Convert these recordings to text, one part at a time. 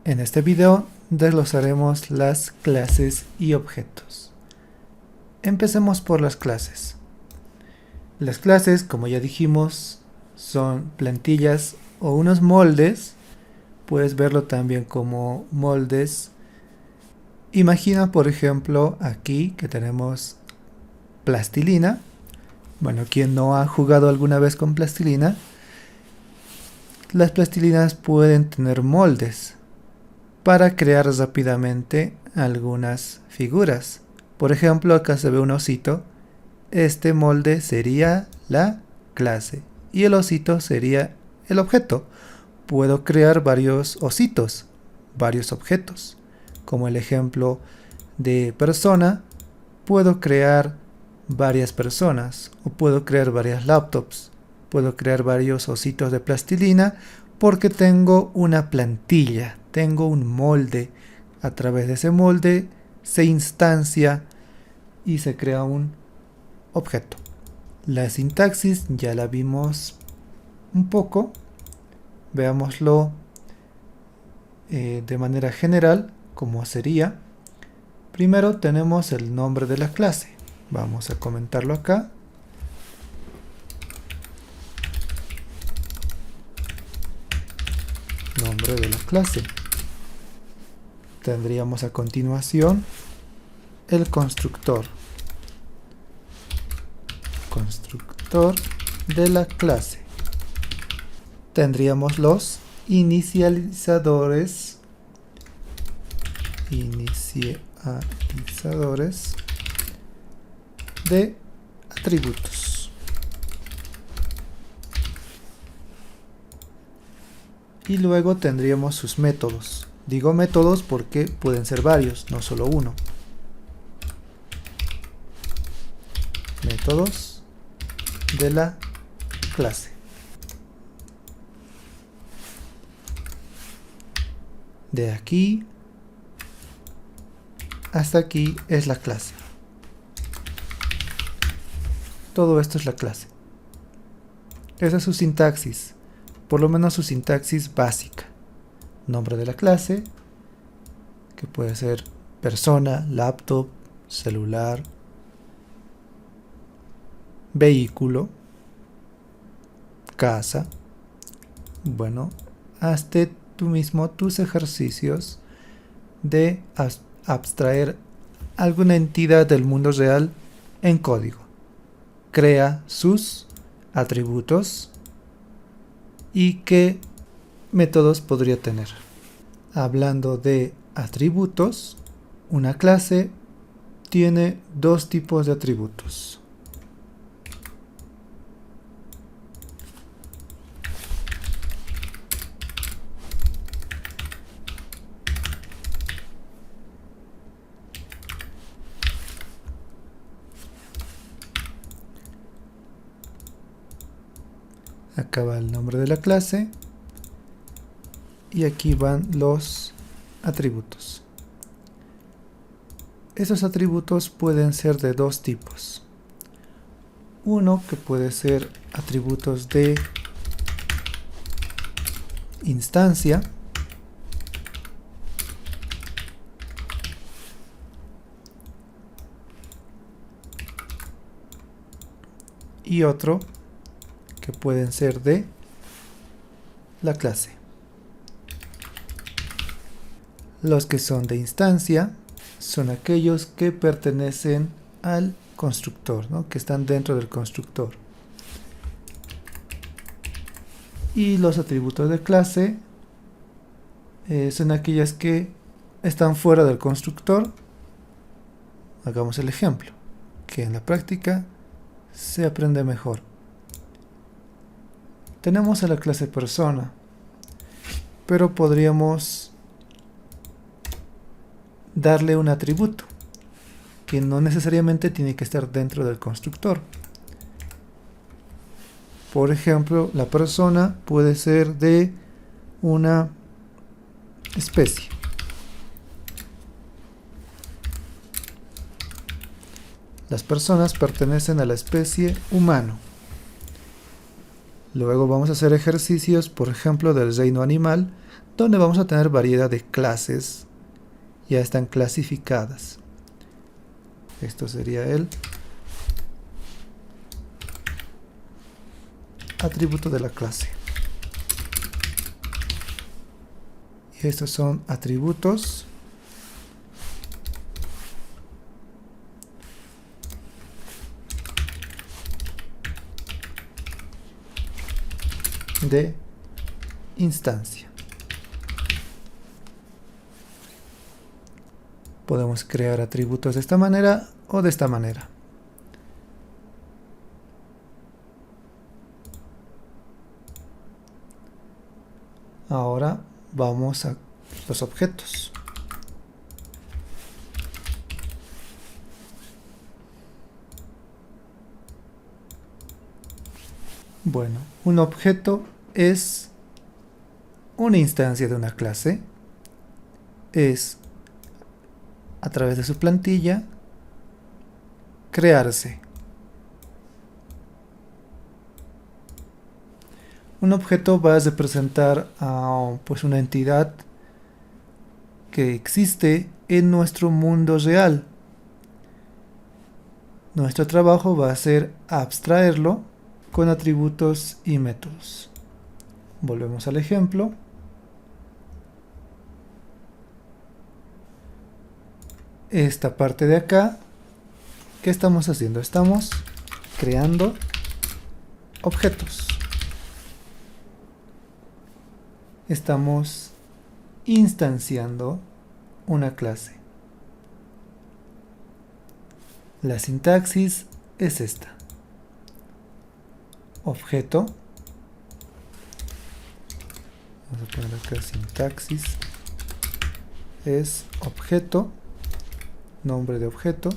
En este video desglosaremos las clases y objetos. Empecemos por las clases. Las clases, como ya dijimos, son plantillas o unos moldes. Puedes verlo también como moldes. Imagina, por ejemplo, aquí que tenemos plastilina. Bueno, quien no ha jugado alguna vez con plastilina, las plastilinas pueden tener moldes para crear rápidamente algunas figuras. Por ejemplo, acá se ve un osito. Este molde sería la clase y el osito sería el objeto. Puedo crear varios ositos, varios objetos. Como el ejemplo de persona, puedo crear varias personas o puedo crear varias laptops. Puedo crear varios ositos de plastilina porque tengo una plantilla, tengo un molde. A través de ese molde se instancia y se crea un objeto. La sintaxis ya la vimos un poco. Veámoslo de manera general, como sería. Primero tenemos el nombre de la clase. Vamos a comentarlo acá. Nombre de la clase. Tendríamos a continuación el constructor. Constructor de la clase. Tendríamos los inicializadores. Inicializadores de atributos. Y luego tendríamos sus métodos. Digo métodos porque pueden ser varios, no solo uno. Métodos de la clase. De aquí hasta aquí es la clase. Todo esto es la clase. Esa es su sintaxis, por lo menos su sintaxis básica. Nombre de la clase, que puede ser persona, laptop, celular, vehículo, casa. Bueno, hazte tú mismo tus ejercicios de abstraer alguna entidad del mundo real en código. Crea sus atributos y qué métodos podría tener. Hablando de atributos, una clase tiene dos tipos de atributos. Acá va el nombre de la clase y aquí van los atributos. Esos atributos pueden ser de dos tipos. Uno que puede ser atributos de instancia y otro que pueden ser de la clase. Los que son de instancia son aquellos que pertenecen al constructor, ¿no? Que están dentro del constructor. Y los atributos de clase son aquellas que están fuera del constructor. Hagamos el ejemplo, que en la práctica se aprende mejor. Tenemos a la clase persona, pero podríamos darle un atributo que no necesariamente tiene que estar dentro del constructor. Por ejemplo, la persona puede ser de una especie. Las personas pertenecen a la especie humano. Luego vamos a hacer ejercicios, por ejemplo, del reino animal, donde vamos a tener variedad de clases, ya están clasificadas. Esto sería el atributo de la clase. Y estos son atributos de instancia. Podemos crear atributos de esta manera o de esta manera. Ahora vamos a los objetos. Bueno, un objeto es una instancia de una clase. Es, a través de su plantilla, crearse. Un objeto va a representar a pues una entidad que existe en nuestro mundo real. Nuestro trabajo va a ser abstraerlo con atributos y métodos. Volvemos al ejemplo. Esta parte de acá, ¿qué estamos haciendo? Estamos creando objetos. Estamos instanciando una clase. La sintaxis es esta. Objeto. Vamos a poner acá sintaxis. Es objeto. Nombre de objeto.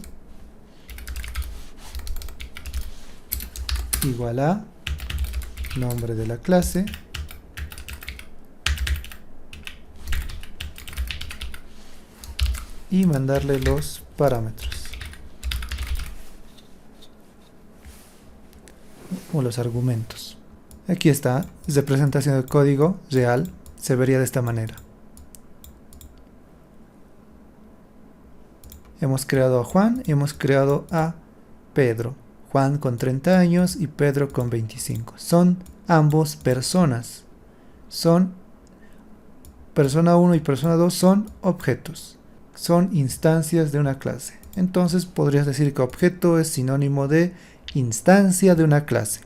Igual a nombre de la clase. Y mandarle los parámetros o los argumentos. Aquí está, representación del código real, se vería de esta manera. Hemos creado a Juan y hemos creado a Pedro. Juan con 30 años y Pedro con 25. Son ambos personas. Son persona 1 y persona 2 son objetos. Son instancias de una clase. Entonces podrías decir que objeto es sinónimo de instancia de una clase.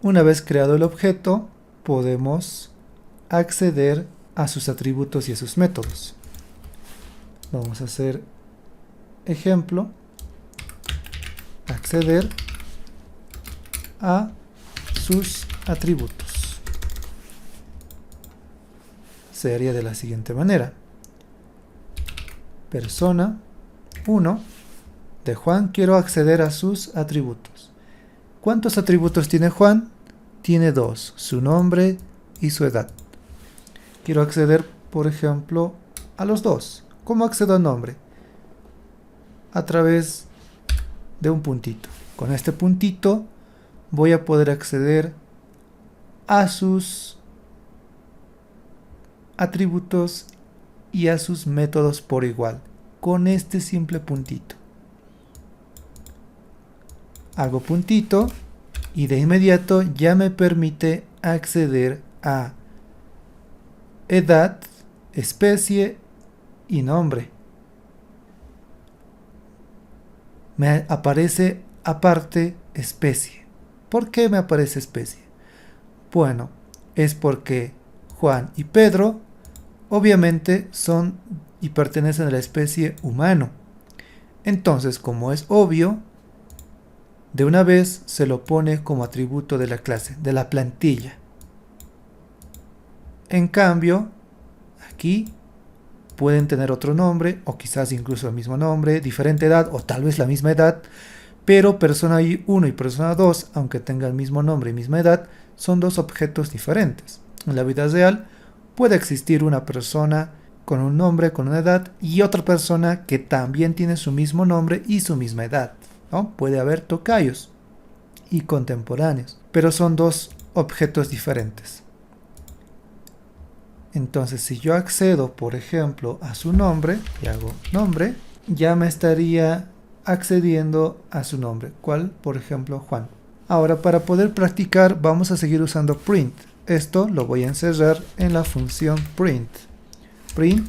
Una vez creado el objeto, podemos acceder a sus atributos y a sus métodos. Vamos a hacer ejemplo. Acceder a sus atributos. Se haría de la siguiente manera. Persona 1 de Juan, quiero acceder a sus atributos. ¿Cuántos atributos tiene Juan? Tiene 2, su nombre y su edad. Quiero acceder, por ejemplo, a los dos. ¿Cómo accedo al nombre? A través de un puntito. Con este puntito voy a poder acceder a sus atributos y a sus métodos por igual, con este simple puntito. Hago puntito y de inmediato ya me permite acceder a edad, especie y nombre. Me aparece aparte especie. ¿Por qué me aparece especie? Bueno, es porque Juan y Pedro obviamente son y pertenecen a la especie humano. Entonces, como es obvio, de una vez se lo pone como atributo de la clase, de la plantilla. En cambio, aquí pueden tener otro nombre, o quizás incluso el mismo nombre, diferente edad, o tal vez la misma edad, pero persona 1 y persona 2, aunque tengan el mismo nombre y misma edad, son dos objetos diferentes. En la vida real puede existir una persona con un nombre, con una edad, y otra persona que también tiene su mismo nombre y su misma edad, ¿no? Puede haber tocayos y contemporáneos, pero son dos objetos diferentes. Entonces si yo accedo, por ejemplo, a su nombre y hago nombre, ya me estaría accediendo a su nombre. ¿Cuál? Por ejemplo, Juan. Ahora, para poder practicar vamos a seguir usando print. Esto lo voy a encerrar en la función print. Print,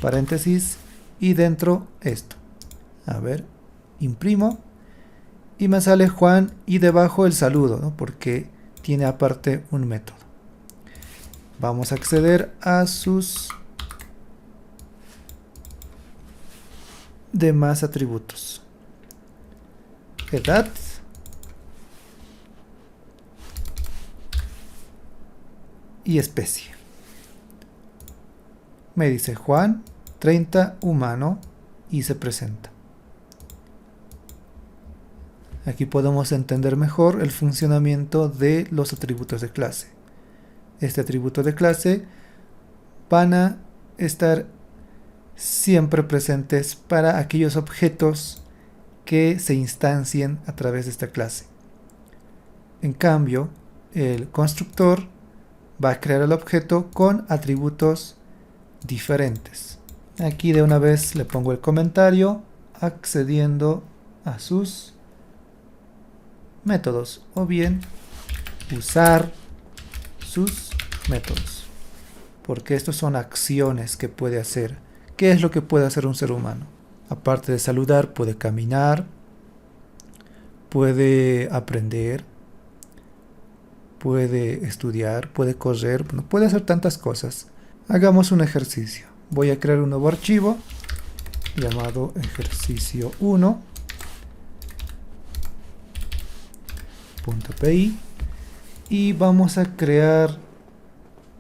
paréntesis, y dentro esto. A ver, imprimo y me sale Juan y debajo el saludo, ¿no? Porque tiene aparte un método. Vamos a acceder a sus demás atributos. Edad. Y especie. Me dice Juan, 30, humano, y se presenta. Aquí podemos entender mejor el funcionamiento de los atributos de clase. Este atributo de clase van a estar siempre presentes para aquellos objetos que se instancien a través de esta clase. En cambio, el constructor va a crear el objeto con atributos diferentes. Aquí de una vez le pongo el comentario accediendo a sus métodos o bien usar sus métodos, porque estos son acciones que puede hacer. ¿Qué es lo que puede hacer un ser humano? Aparte de saludar, puede caminar, puede aprender, puede estudiar, puede correr, puede hacer tantas cosas. Hagamos un ejercicio. Voy a crear un nuevo archivo llamado ejercicio 1.py y vamos a crear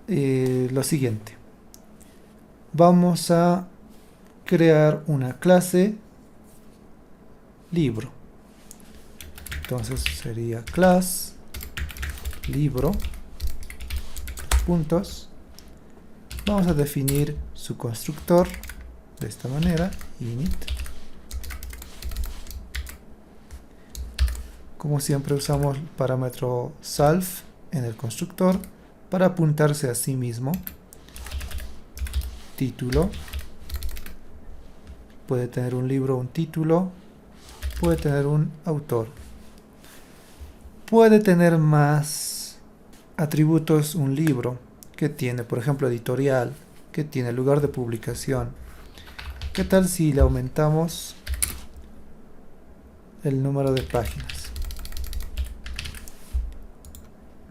lo siguiente. Vamos a crear una clase libro. Entonces sería class libro puntos. Vamos a definir su constructor de esta manera, init. Como siempre usamos el parámetro self en el constructor para apuntarse a sí mismo. Título. Puede tener un libro, un título. Puede tener un autor. Puede tener más atributos un libro que tiene, por ejemplo, editorial, que tiene lugar de publicación. ¿Qué tal si le aumentamos el número de páginas?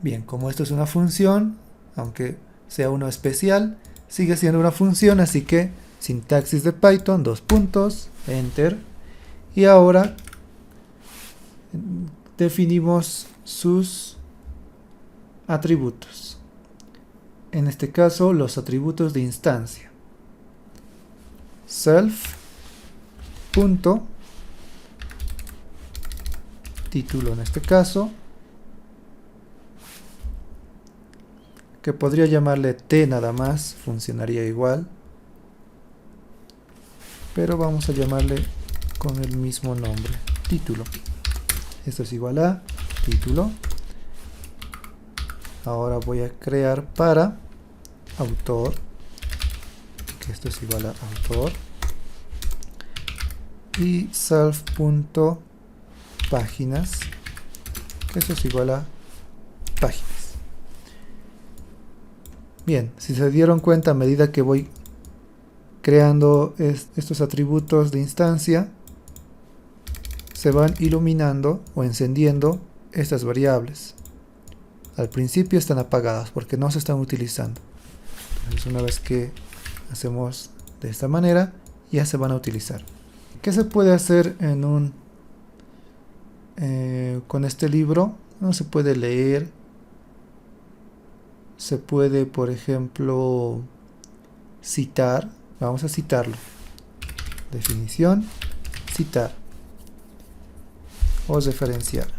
Bien, como esto es una función, aunque sea uno especial, sigue siendo una función, así que sintaxis de Python, dos puntos, enter, y ahora definimos sus atributos. En este caso, los atributos de instancia. Self, punto, título en este caso, que podría llamarle T nada más, funcionaría igual, pero vamos a llamarle con el mismo nombre, título. Esto es igual a título. Ahora voy a crear para autor, que esto es igual a autor, y self.páginas, que esto es igual a páginas. Bien, si se dieron cuenta, a medida que voy creando estos atributos de instancia, se van iluminando o encendiendo estas variables. Al principio están apagadas porque no se están utilizando. Entonces, una vez que hacemos de esta manera, ya se van a utilizar. ¿Qué se puede hacer en con este libro? No se puede leer. Se puede, por ejemplo, citar. Vamos a citarlo. Definición, citar o referenciar.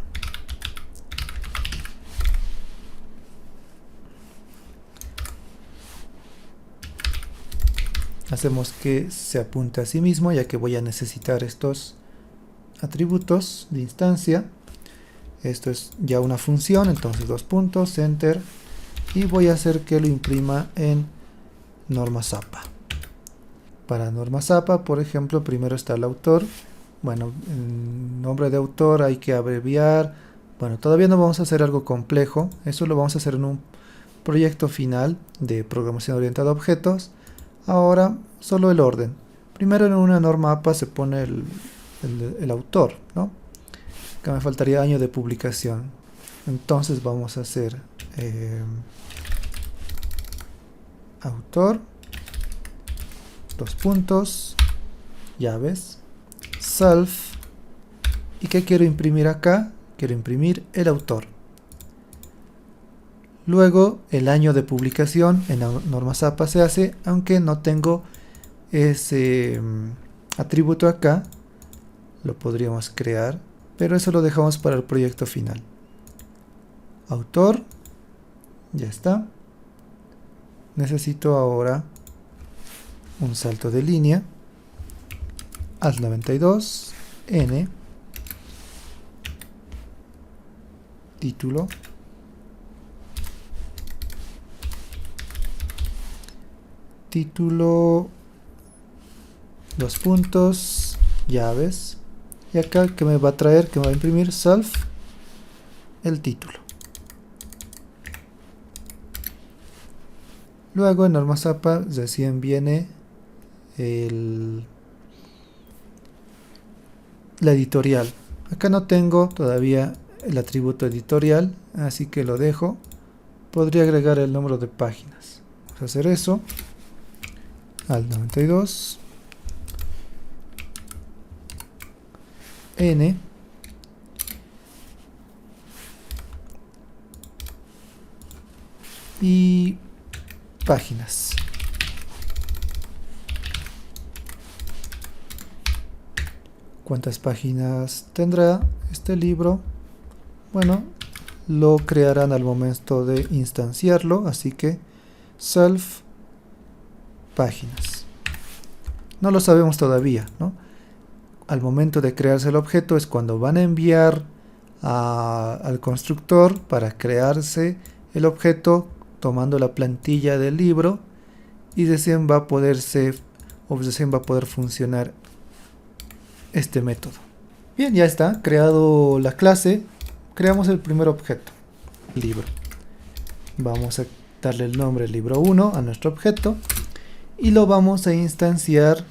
Hacemos que se apunte a sí mismo, ya que voy a necesitar estos atributos de instancia. Esto es ya una función, entonces dos puntos, enter. y voy a hacer que lo imprima en norma Zapa. Para norma Zapa, por ejemplo, primero está el autor. Bueno, el nombre de autor hay que abreviar. Bueno, todavía no vamos a hacer algo complejo. Eso lo vamos a hacer en un proyecto final de programación orientada a objetos. Ahora, solo el orden. Primero en una norma APA se pone el autor, ¿no? Acá me faltaría año de publicación. Entonces vamos a hacer autor, dos puntos, llaves, self. ¿Y qué quiero imprimir acá? Quiero imprimir el autor. Luego el año de publicación en la norma Zapa se hace, aunque no tengo ese atributo acá. Lo podríamos crear, pero eso lo dejamos para el proyecto final. Autor, ya está. Necesito ahora un salto de línea. Alt 92, N, título, dos puntos, llaves, y acá que me va a traer, que me va a imprimir self, el título. Luego en norma Zapa recién viene la editorial. Acá no tengo todavía el atributo editorial, así que lo dejo. Podría agregar el número de páginas. Vamos a hacer eso. Alt 92, N, y páginas. ¿Cuántas páginas tendrá este libro? Bueno, lo crearán al momento de instanciarlo, así que self páginas. No lo sabemos todavía, ¿no? Al momento de crearse el objeto es cuando van a enviar al constructor para crearse el objeto tomando la plantilla del libro, y recién va a poder funcionar este método. Bien, ya está creado la clase. Creamos el primer objeto, libro. Vamos a darle el nombre libro 1 a nuestro objeto y lo vamos a instanciar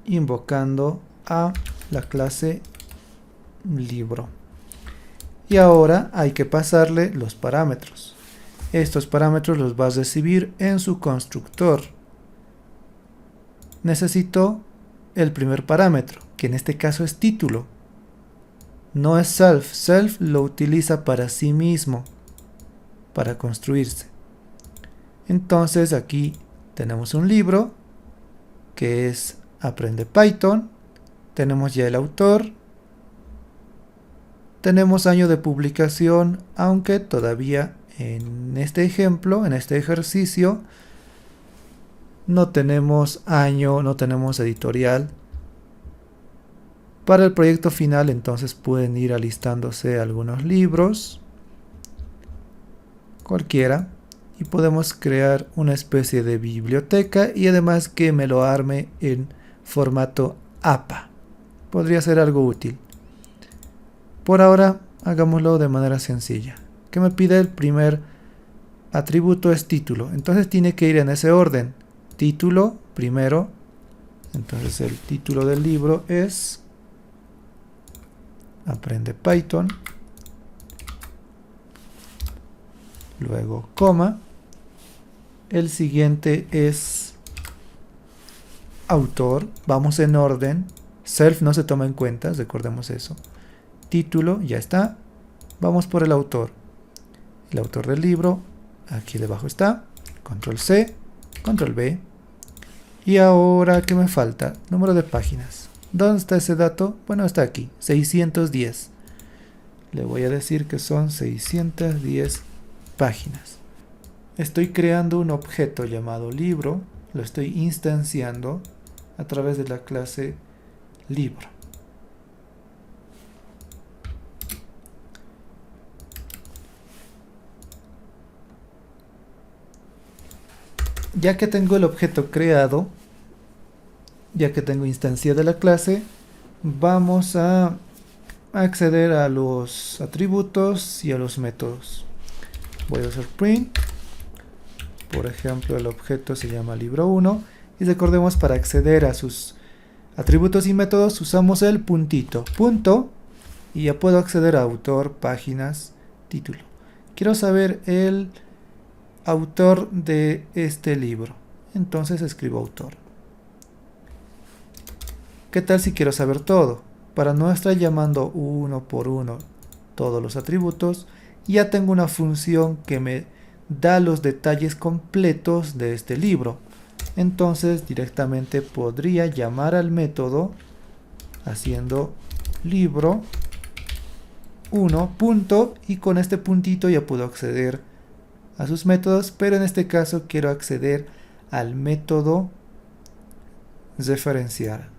invocando a la clase libro. Y ahora hay que pasarle los parámetros. Estos parámetros los va a recibir en su constructor. Necesito el primer parámetro, que en este caso es título. No es self. Self lo utiliza para sí mismo, para construirse. Entonces aquí tenemos un libro que es Aprende Python. Tenemos ya el autor. Tenemos año de publicación, aunque todavía en este ejemplo, en este ejercicio, no tenemos año, no tenemos editorial. Para el proyecto final, entonces pueden ir alistándose algunos libros, cualquiera, y podemos crear una especie de biblioteca y además que me lo arme en formato APA. Podría ser algo útil. Por ahora, hagámoslo de manera sencilla. Que me pide el primer atributo es título. Entonces tiene que ir en ese orden. Título primero. Entonces el título del libro es Aprende Python. Luego coma. El siguiente es autor. Vamos en orden. Self no se toma en cuenta, recordemos eso. Título, ya está. Vamos por el autor. El autor del libro, aquí debajo está. Control C, Control V. Y ahora, ¿qué me falta? Número de páginas. ¿Dónde está ese dato? Bueno, está aquí, 610. Le voy a decir que son 610 páginas. Estoy creando un objeto llamado libro. Lo estoy instanciando a través de la clase libro. Ya que tengo el objeto creado, ya que tengo instancia de la clase, vamos a acceder a los atributos y a los métodos. Voy a usar print. Por ejemplo, el objeto se llama libro 1 y recordemos, para acceder a sus atributos y métodos usamos el puntito, punto, y ya puedo acceder a autor, páginas, título. Quiero saber el autor de este libro, entonces escribo autor. ¿Qué tal si quiero saber todo? Para no estar llamando uno por uno todos los atributos, ya tengo una función que me da los detalles completos de este libro. Entonces directamente podría llamar al método haciendo libro 1 punto, y con este puntito ya puedo acceder a sus métodos, pero en este caso quiero acceder al método referenciar.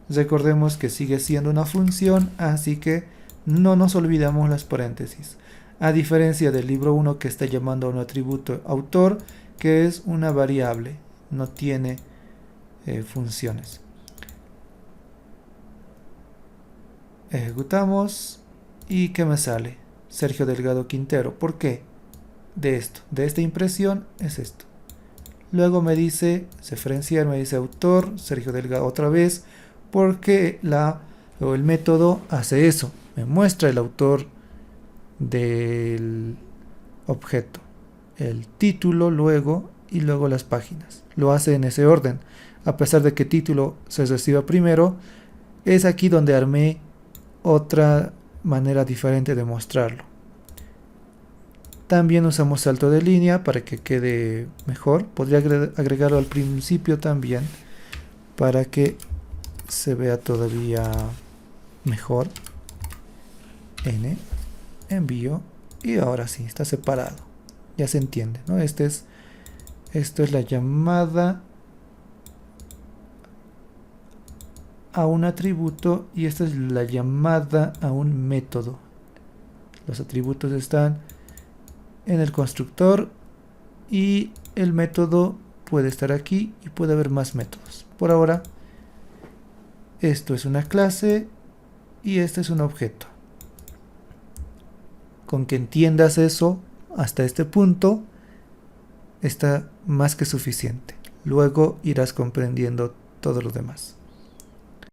Recordemos que sigue siendo una función, así que no nos olvidamos las paréntesis. A diferencia del libro 1 que está llamando a un atributo autor, que es una variable, no tiene funciones. Ejecutamos y ¿qué me sale? Sergio Delgado Quintero. ¿Por qué? De esta impresión es esto. Luego me dice referenciar, me dice autor, Sergio Delgado otra vez, porque el método hace eso, me muestra el autor del objeto, el título luego y luego las páginas. Lo hace en ese orden, a pesar de que título se reciba primero. Es aquí donde armé otra manera diferente de mostrarlo. También usamos salto de línea para que quede mejor. Podría agregarlo al principio también para que se vea todavía mejor. N, envío, y ahora sí, está separado. Ya se entiende, ¿no? Esto es la llamada a un atributo y esta es la llamada a un método. Los atributos están en el constructor y el método puede estar aquí y puede haber más métodos. Por ahora, esto es una clase y este es un objeto. Con que entiendas eso hasta este punto está más que suficiente. Luego irás comprendiendo todo lo demás.